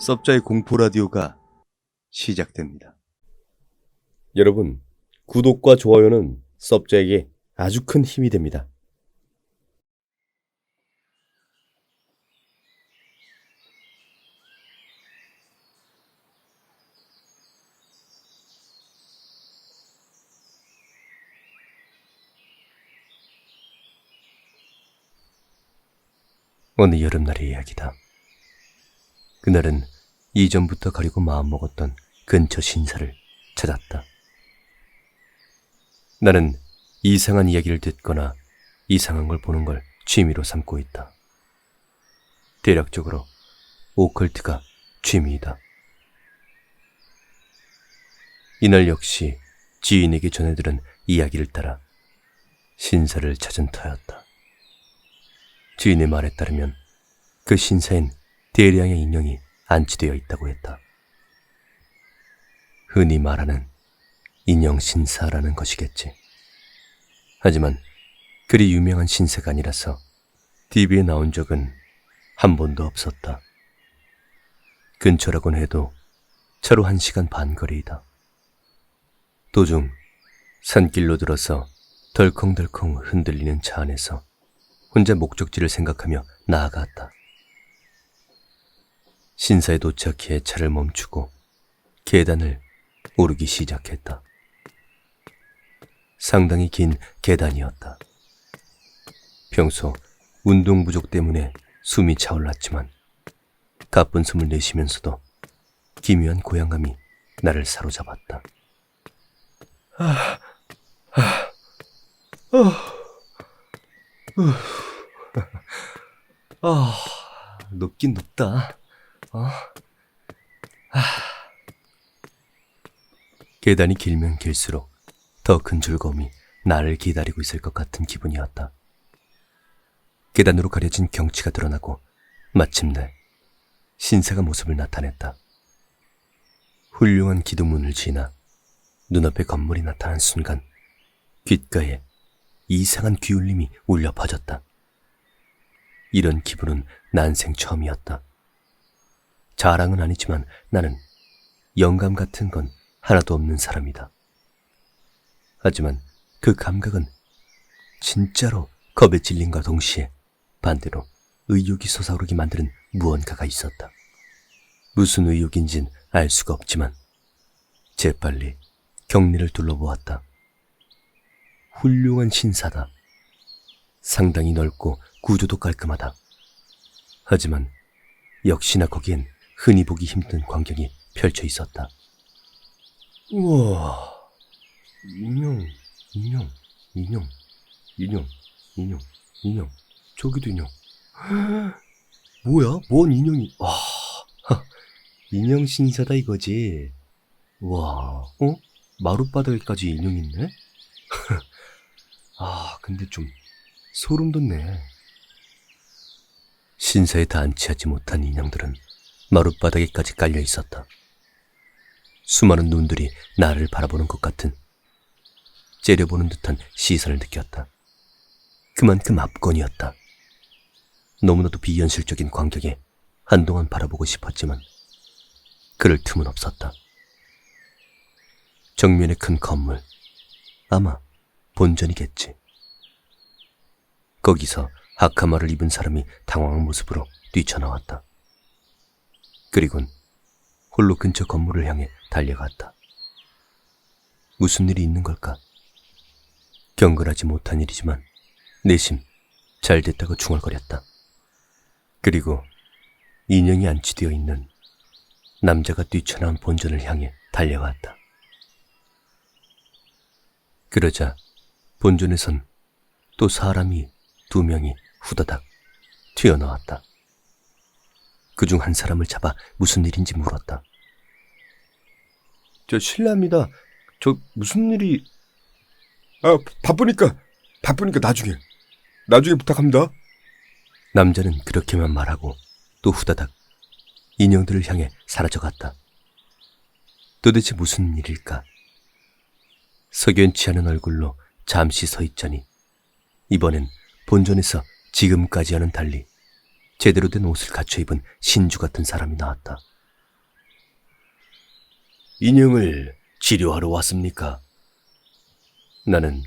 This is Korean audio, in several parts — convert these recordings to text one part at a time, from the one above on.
섭자의 공포라디오가 시작됩니다. 여러분, 구독과 좋아요는 섭자에게 아주 큰 힘이 됩니다. 어느 여름날의 이야기다. 그날은 이전부터 가려고 마음먹었던 근처 신사를 찾았다. 나는 이상한 이야기를 듣거나 이상한 걸 보는 걸 취미로 삼고 있다. 대략적으로 오컬트가 취미이다. 이날 역시 지인에게 전해들은 이야기를 따라 신사를 찾은 터였다. 지인의 말에 따르면 그 신사엔 대량의 인형이 안치되어 있다고 했다. 흔히 말하는 인형 신사라는 것이겠지. 하지만 그리 유명한 신사가 아니라서 TV에 나온 적은 한 번도 없었다. 근처라곤 해도 차로 1시간 반 거리이다. 도중 산길로 들어서 덜컹덜컹 흔들리는 차 안에서 혼자 목적지를 생각하며 나아갔다. 신사에 도착해 차를 멈추고 계단을 오르기 시작했다. 상당히 긴 계단이었다. 평소 운동 부족 때문에 숨이 차올랐지만 가쁜 숨을 내쉬면서도 기묘한 고향감이 나를 사로잡았다. 높긴 높다. 계단이 길면 길수록 더 큰 즐거움이 나를 기다리고 있을 것 같은 기분이었다. 계단으로 가려진 경치가 드러나고 마침내 신사가 모습을 나타냈다. 훌륭한 기둥문을 지나 눈앞에 건물이 나타난 순간 귓가에 이상한 귀울림이 울려 퍼졌다. 이런 기분은 난생 처음이었다. 자랑은 아니지만 나는 영감 같은 건 하나도 없는 사람이다. 하지만 그 감각은 진짜로 겁에 질림과 동시에 반대로 의욕이 솟아오르게 만드는 무언가가 있었다. 무슨 의욕인진 알 수가 없지만 재빨리 경리를 둘러보았다. 훌륭한 신사다. 상당히 넓고 구조도 깔끔하다. 하지만 역시나 거기엔 흔히 보기 힘든 광경이 펼쳐 있었다. 우와, 인형. 저기도 인형. 뭐야? 뭔 인형이? 와, 인형 신사다 이거지. 와, 마룻바닥에까지 인형 있네? 근데 좀 소름 돋네. 신사에 다 안치하지 못한 인형들은 마룻바닥에까지 깔려 있었다. 수많은 눈들이 나를 바라보는 것 같은, 째려보는 듯한 시선을 느꼈다. 그만큼 압권이었다. 너무나도 비현실적인 광경에 한동안 바라보고 싶었지만 그럴 틈은 없었다. 정면에 큰 건물, 아마 본전이겠지. 거기서 하카마를 입은 사람이 당황한 모습으로 뛰쳐나왔다. 그리곤 홀로 근처 건물을 향해 달려갔다. 무슨 일이 있는 걸까? 경건하지 못한 일이지만 내심 잘 됐다고 중얼거렸다. 그리고 인형이 안치되어 있는 남자가 뛰쳐나온 본전을 향해 달려갔다. 그러자 본전에선 또 사람이 2명이 후다닥 튀어나왔다. 그중 한 사람을 잡아 무슨 일인지 물었다. 저 실례합니다. 저 무슨 일이... 바쁘니까 나중에 부탁합니다. 남자는 그렇게만 말하고 또 후다닥 인형들을 향해 사라져갔다. 도대체 무슨 일일까? 석연치 않은 얼굴로 잠시 서 있자니 이번엔 본전에서 지금까지와는 달리 제대로 된 옷을 갖춰 입은 신주 같은 사람이 나왔다. 인형을 치료하러 왔습니까? 나는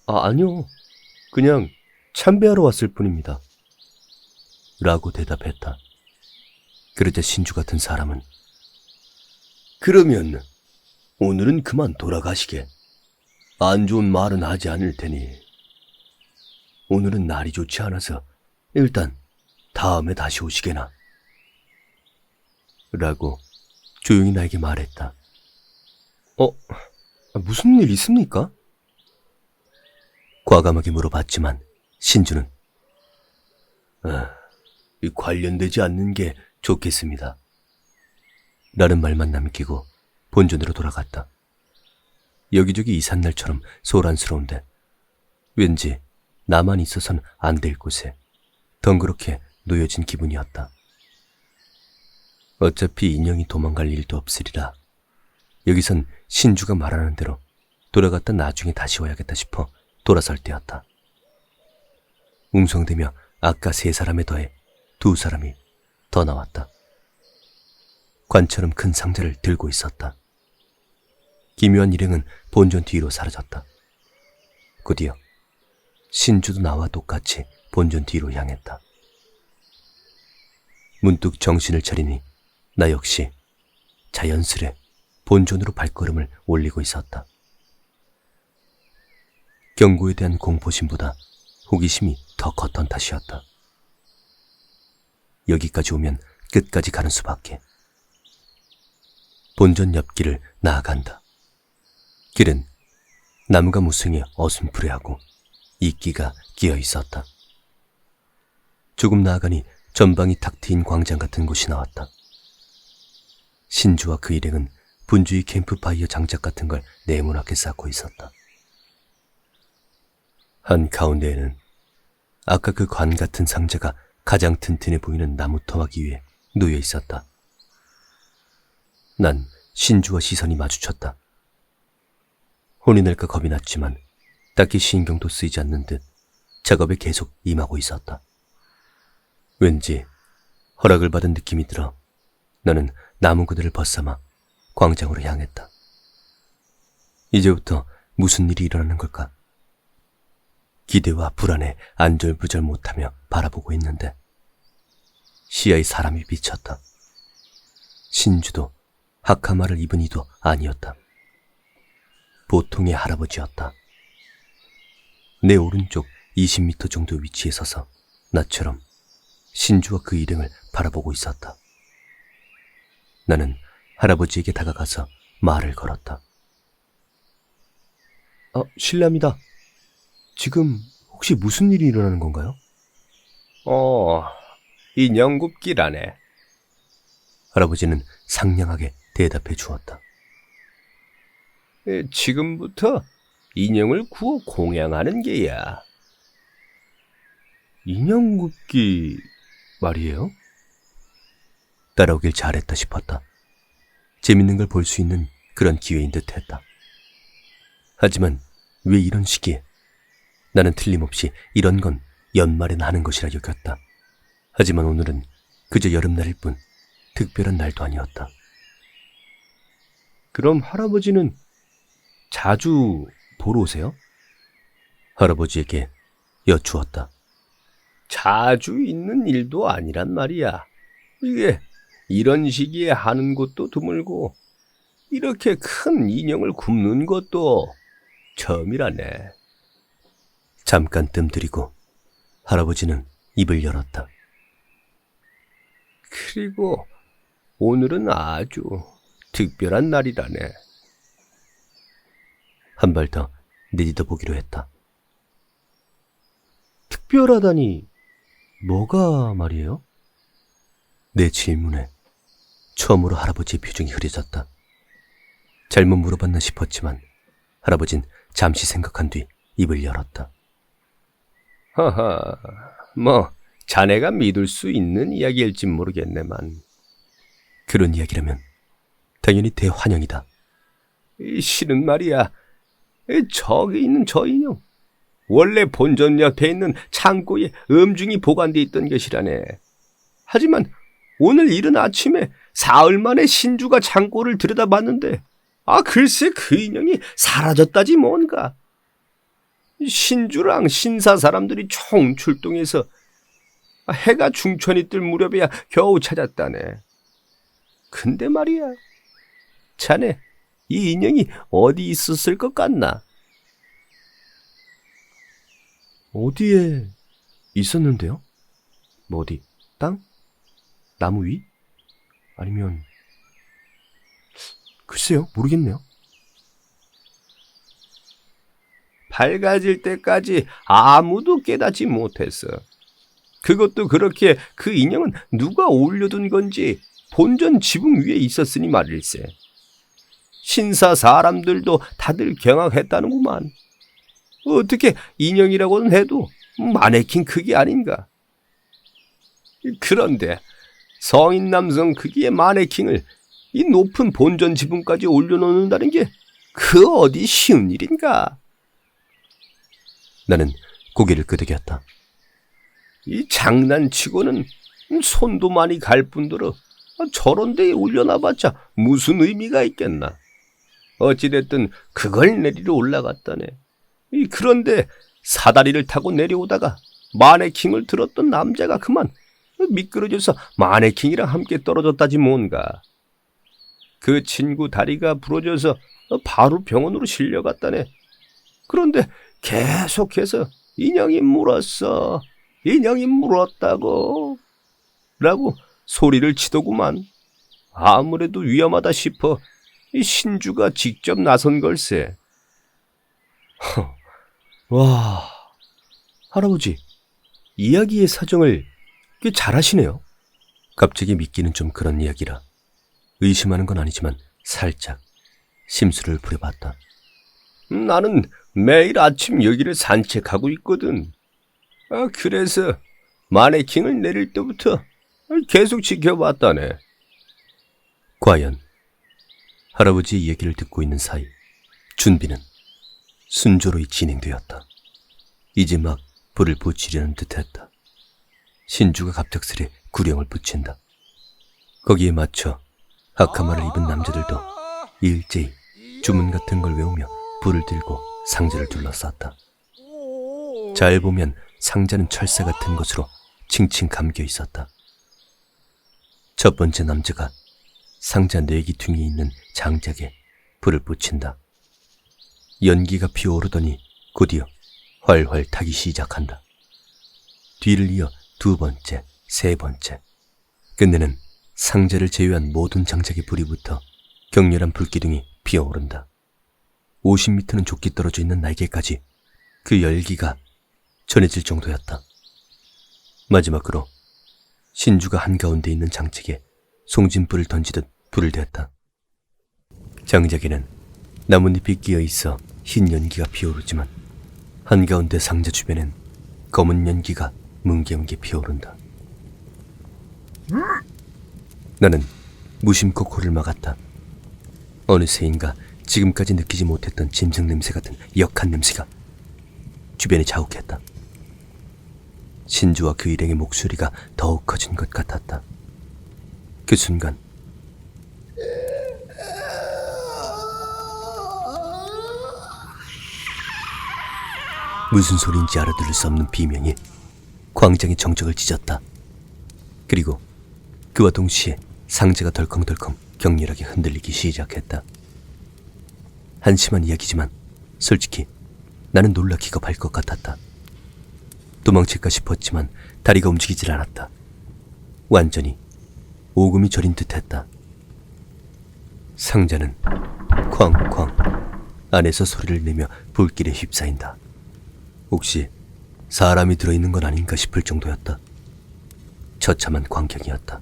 아니요. 그냥 참배하러 왔을 뿐입니다. 라고 대답했다. 그러자 신주 같은 사람은 그러면 오늘은 그만 돌아가시게. 안 좋은 말은 하지 않을 테니. 오늘은 날이 좋지 않아서 일단 다음에 다시 오시게나. 라고 조용히 나에게 말했다. 무슨 일 있습니까? 과감하게 물어봤지만 신주는 관련되지 않는 게 좋겠습니다. 라는 말만 남기고 본전으로 돌아갔다. 여기저기 이삿날처럼 소란스러운데 왠지 나만 있어선 안 될 곳에 덩그렇게 놓여진 기분이었다. 어차피 인형이 도망갈 일도 없으리라. 여기선 신주가 말하는 대로 돌아갔다 나중에 다시 와야겠다 싶어 돌아설 때였다. 웅성대며 아까 3사람에 더해 2사람이 더 나왔다. 관처럼 큰 상자를 들고 있었다. 기묘한 일행은 본전 뒤로 사라졌다. 곧이어 신주도 나와 똑같이 본전 뒤로 향했다. 문득 정신을 차리니 나 역시 자연스레 본전으로 발걸음을 올리고 있었다. 경고에 대한 공포심보다 호기심이 더 컸던 탓이었다. 여기까지 오면 끝까지 가는 수밖에. 본전 옆길을 나아간다. 길은 나무가 무성해 어슴푸레하고 이끼가 끼어 있었다. 조금 나아가니 전방이 탁 트인 광장 같은 곳이 나왔다. 신주와 그 일행은 분주히 캠프파이어 장작 같은 걸 네모나게 쌓고 있었다. 한가운데에는 아까 그 관 같은 상자가 가장 튼튼해 보이는 나무 토막이 위에 놓여 있었다. 난 신주와 시선이 마주쳤다. 혼이 날까 겁이 났지만 딱히 신경도 쓰이지 않는 듯 작업에 계속 임하고 있었다. 왠지 허락을 받은 느낌이 들어 나는 나무 그늘을 벗삼아 광장으로 향했다. 이제부터 무슨 일이 일어나는 걸까? 기대와 불안에 안절부절 못하며 바라보고 있는데 시야에 사람이 비쳤다. 신주도 하카마를 입은 이도 아니었다. 보통의 할아버지였다. 내 오른쪽 20m 정도 위치에 서서 나처럼 신주와 그 일행을 바라보고 있었다. 나는 할아버지에게 다가가서 말을 걸었다. 실례합니다. 지금 혹시 무슨 일이 일어나는 건가요? 인형 굽기라네. 할아버지는 상냥하게 대답해 주었다. 지금부터 인형을 구워 공양하는 게야. 인형 굽기 말이에요? 따라오길 잘했다 싶었다. 재밌는 걸 볼 수 있는 그런 기회인 듯 했다. 하지만 왜 이런 시기에? 나는 틀림없이 이런 건 연말에나 하는 것이라 여겼다. 하지만 오늘은 그저 여름날일 뿐 특별한 날도 아니었다. 그럼 할아버지는 자주 보러 오세요? 할아버지에게 여쭈었다. 자주 있는 일도 아니란 말이야. 이게 이런 시기에 하는 것도 드물고 이렇게 큰 인형을 굽는 것도 처음이라네. 잠깐 뜸들이고 할아버지는 입을 열었다. 그리고 오늘은 아주 특별한 날이라네. 한 발 더 내딛어 보기로 했다. 특별하다니 뭐가 말이에요? 내 질문에 처음으로 할아버지의 표정이 흐려졌다. 잘못 물어봤나 싶었지만 할아버진 잠시 생각한 뒤 입을 열었다. 하하, 뭐 자네가 믿을 수 있는 이야기일지 모르겠네만 그런 이야기라면 당연히 대환영이다. 실은 말이야, 저기 있는 저 인형 원래 본전 옆에 있는 창고에 음중이 보관돼 있던 것이라네. 하지만 오늘 이른 아침에 사흘 만에 신주가 창고를 들여다봤는데 글쎄 그 인형이 사라졌다지 뭔가. 신주랑 신사 사람들이 총 출동해서 해가 중천이 뜰 무렵에야 겨우 찾았다네. 근데 말이야, 자네 이 인형이 어디 있었을 것 같나? 어디에 있었는데요? 뭐 어디? 땅? 나무 위? 아니면 글쎄요, 모르겠네요. 밝아질 때까지 아무도 깨닫지 못했어. 그것도 그렇게 그 인형은 누가 올려둔 건지 본전 지붕 위에 있었으니 말일세. 신사 사람들도 다들 경악했다는구만. 어떻게 인형이라고는 해도 마네킹 크기 아닌가. 그런데 성인 남성 크기의 마네킹을 이 높은 본전 지붕까지 올려놓는다는 게 그 어디 쉬운 일인가? 나는 고개를 끄덕였다. 이 장난치고는 손도 많이 갈 뿐더러 저런 데에 올려놔봤자 무슨 의미가 있겠나. 어찌됐든 그걸 내리러 올라갔다네. 그런데 사다리를 타고 내려오다가 마네킹을 들었던 남자가 그만 미끄러져서 마네킹이랑 함께 떨어졌다지 뭔가. 그 친구 다리가 부러져서 바로 병원으로 실려갔다네. 그런데 계속해서 인형이 물었어. 인형이 물었다고. 라고 소리를 치더구만. 아무래도 위험하다 싶어 이 신주가 직접 나선 걸세. 와, 할아버지, 이야기의 사정을 꽤 잘하시네요. 갑자기 믿기는 좀 그런 이야기라 의심하는 건 아니지만 살짝 심술을 부려봤다. 나는 매일 아침 여기를 산책하고 있거든. 그래서 마네킹을 내릴 때부터 계속 지켜봤다네. 과연 할아버지의 이야기를 듣고 있는 사이 준비는 순조로이 진행되었다. 이제 막 불을 붙이려는 듯했다. 신주가 갑작스레 구령을 붙인다. 거기에 맞춰 하카마를 입은 남자들도 일제히 주문 같은 걸 외우며 불을 들고 상자를 둘러쌌다. 잘 보면 상자는 철사 같은 것으로 칭칭 감겨 있었다. 첫 번째 남자가 상자 내기퉁이 있는 장작에 불을 붙인다. 연기가 피어오르더니 곧이어 활활 타기 시작한다. 뒤를 이어 두 번째, 세 번째, 끝내는 상자를 제외한 모든 장작에 불이 붙어 격렬한 불기둥이 피어오른다. 50m는 좁게 떨어져 있는 날개까지 그 열기가 전해질 정도였다. 마지막으로 신주가 한가운데 있는 장책에 송진불을 던지듯 불을 대었다. 장작에는 나뭇잎이 끼어 있어 흰 연기가 피어오르지만 한가운데 상자 주변엔 검은 연기가 뭉게뭉게 피어오른다. 나는 무심코 코를 막았다. 어느새인가 지금까지 느끼지 못했던 짐승 냄새 같은 역한 냄새가 주변에 자욱했다. 신주와 그 일행의 목소리가 더욱 커진 것 같았다. 그 순간 무슨 소리인지 알아들을 수 없는 비명이 광장의 정적을 찢었다. 그리고 그와 동시에 상자가 덜컹덜컹 격렬하게 흔들리기 시작했다. 한심한 이야기지만 솔직히 나는 놀라 기겁할 것 같았다. 도망칠까 싶었지만 다리가 움직이질 않았다. 완전히 오금이 저린 듯했다. 상자는 쾅쾅 안에서 소리를 내며 불길에 휩싸인다. 혹시 사람이 들어있는 건 아닌가 싶을 정도였다. 처참한 광경이었다.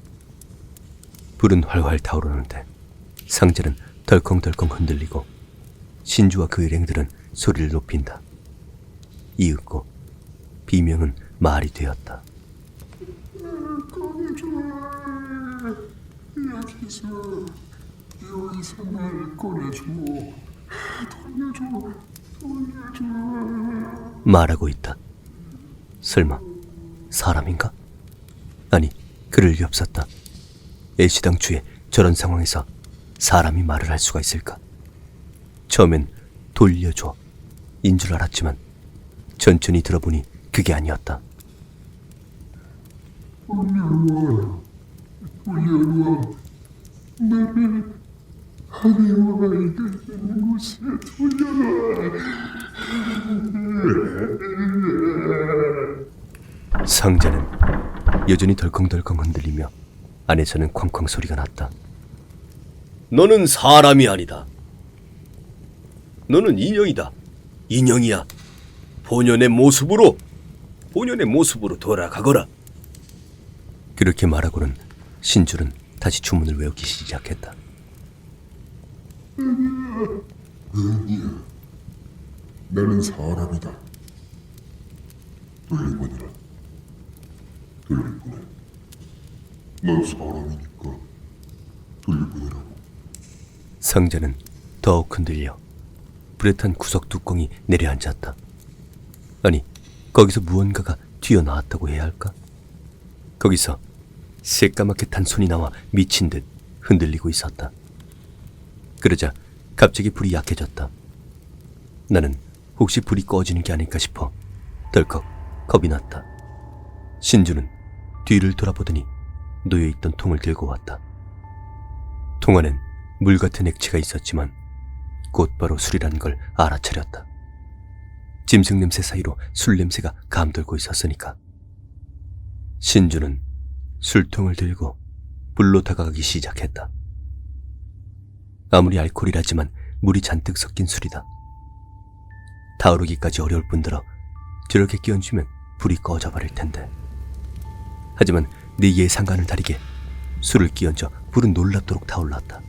불은 활활 타오르는데 상자는 덜컹덜컹 흔들리고 신주와 그 일행들은 소리를 높인다. 이윽고 비명은 말이 되었다. 여기서 날 꺼내줘. 돌려줘. 말하고 있다. 설마 사람인가? 아니, 그럴 리 없었다. 애시당초에 저런 상황에서 사람이 말을 할 수가 있을까? 처음엔 돌려줘 인 줄 알았지만 천천히 들어보니 그게 아니었다. 돌려놔. 돌려놔. 나를 아내와에게 있는 곳에 돌려놔. 상자는 여전히 덜컹덜컹 흔들리며 안에서는 쾅쾅 소리가 났다. 너는 사람이 아니다. 너는 인형이다. 인형이야. 본연의 모습으로 돌아가거라. 그렇게 말하고는 신주는 다시 주문을 외우기 시작했다. 아니야. 나는 사람이다. 돌려보내라. 돌려보내. 난 사람이니까 돌려보내라고. 상자는 더욱 흔들려 불에 탄 구석 뚜껑이 내려앉았다. 아니, 거기서 무언가가 튀어나왔다고 해야 할까? 거기서 새까맣게 탄 손이 나와 미친 듯 흔들리고 있었다. 그러자 갑자기 불이 약해졌다. 나는 혹시 불이 꺼지는 게 아닐까 싶어 덜컥 겁이 났다. 신주는 뒤를 돌아보더니 놓여있던 통을 들고 왔다. 통 안엔 물 같은 액체가 있었지만 곧바로 술이라는 걸 알아차렸다. 짐승 냄새 사이로 술 냄새가 감돌고 있었으니까. 신주는 술통을 들고 불로 다가가기 시작했다. 아무리 알코올이라지만 물이 잔뜩 섞인 술이다. 타오르기까지 어려울 뿐더러 저렇게 끼얹으면 불이 꺼져버릴 텐데. 하지만 내 예상과는 다르게 술을 끼얹어 불은 놀랍도록 타올랐다.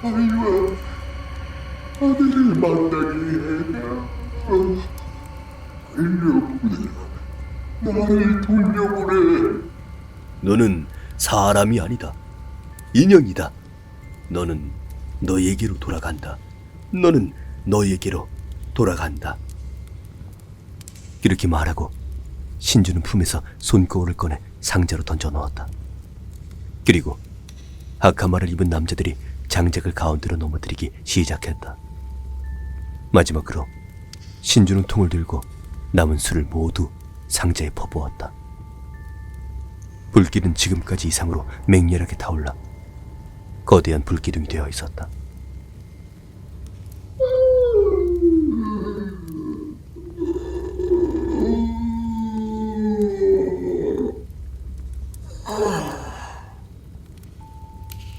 아이와 아들을 만나기 위해 돌려보내라. 나를 돌려보내. 너는 사람이 아니다. 인형이다. 너는 너에게로 돌아간다. 너는 너에게로 돌아간다. 이렇게 말하고 신주는 품에서 손거울을 꺼내 상자로 던져 넣었다. 그리고 하카마를 입은 남자들이 장작을 가운데로 넘어뜨리기 시작했다. 마지막으로 신주는 통을 들고 남은 술을 모두 상자에 퍼부었다. 불길은 지금까지 이상으로 맹렬하게 타올라 거대한 불기둥이 되어 있었다.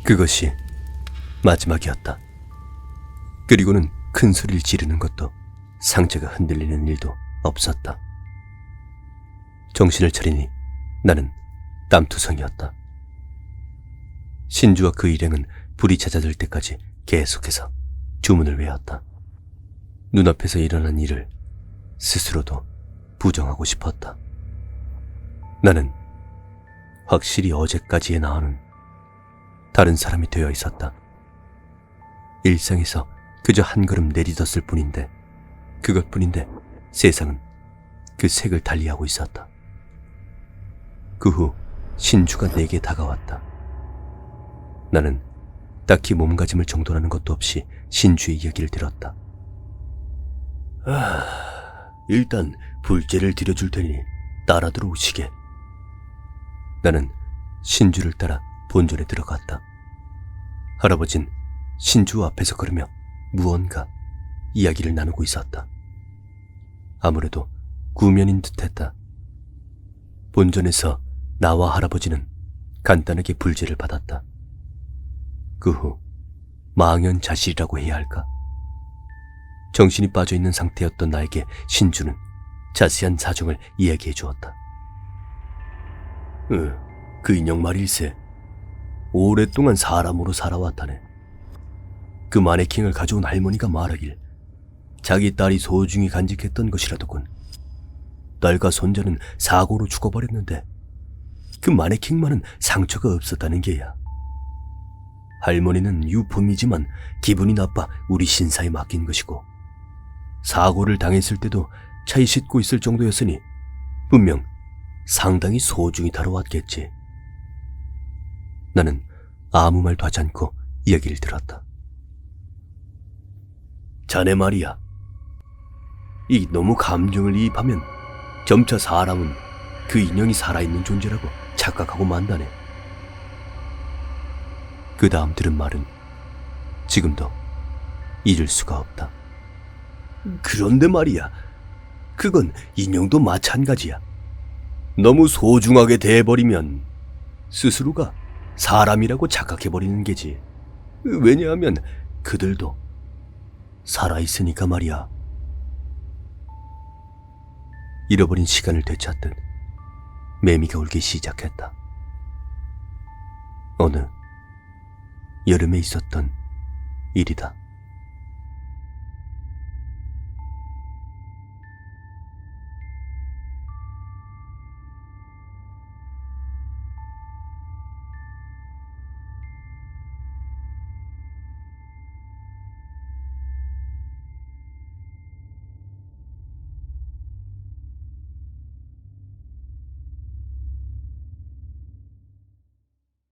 그것이 마지막이었다. 그리고는 큰 소리를 지르는 것도 상자가 흔들리는 일도 없었다. 정신을 차리니 나는 땀투성이었다. 신주와 그 일행은 불이 잦아들 때까지 계속해서 주문을 외웠다. 눈앞에서 일어난 일을 스스로도 부정하고 싶었다. 나는 확실히 어제까지의 나와는 다른 사람이 되어 있었다. 일상에서 그저 한 걸음 내딛었을 뿐인데, 그것뿐인데 세상은 그 색을 달리하고 있었다. 그 후 신주가 내게 다가왔다. 나는 딱히 몸가짐을 정돈하는 것도 없이 신주의 이야기를 들었다. 일단 불제를 드려줄 테니 따라 들어오시게. 나는 신주를 따라 본전에 들어갔다. 할아버진 신주 앞에서 걸으며 무언가 이야기를 나누고 있었다. 아무래도 구면인 듯했다. 본전에서 나와 할아버지는 간단하게 불제를 받았다. 그 후 망연자실이라고 해야 할까? 정신이 빠져있는 상태였던 나에게 신주는 자세한 사정을 이야기해 주었다. 그 인형 말일세. 오랫동안 사람으로 살아왔다네. 그 마네킹을 가져온 할머니가 말하길 자기 딸이 소중히 간직했던 것이라더군. 딸과 손자는 사고로 죽어버렸는데 그 마네킹만은 상처가 없었다는 게야. 할머니는 유품이지만 기분이 나빠 우리 신사에 맡긴 것이고, 사고를 당했을 때도 차에 싣고 있을 정도였으니 분명 상당히 소중히 다뤄왔겠지. 나는 아무 말도 하지 않고 이야기를 들었다. 자네 말이야. 이 너무 감정을 이입하면 점차 사람은 그 인형이 살아있는 존재라고 착각하고 만다네. 그 다음 들은 말은 지금도 잊을 수가 없다. 그런데 말이야, 그건 인형도 마찬가지야. 너무 소중하게 대해버리면 스스로가 사람이라고 착각해버리는 게지. 왜냐하면 그들도 살아있으니까 말이야. 잃어버린 시간을 되찾듯 매미가 울기 시작했다. 어느 여름에 있었던 일이다.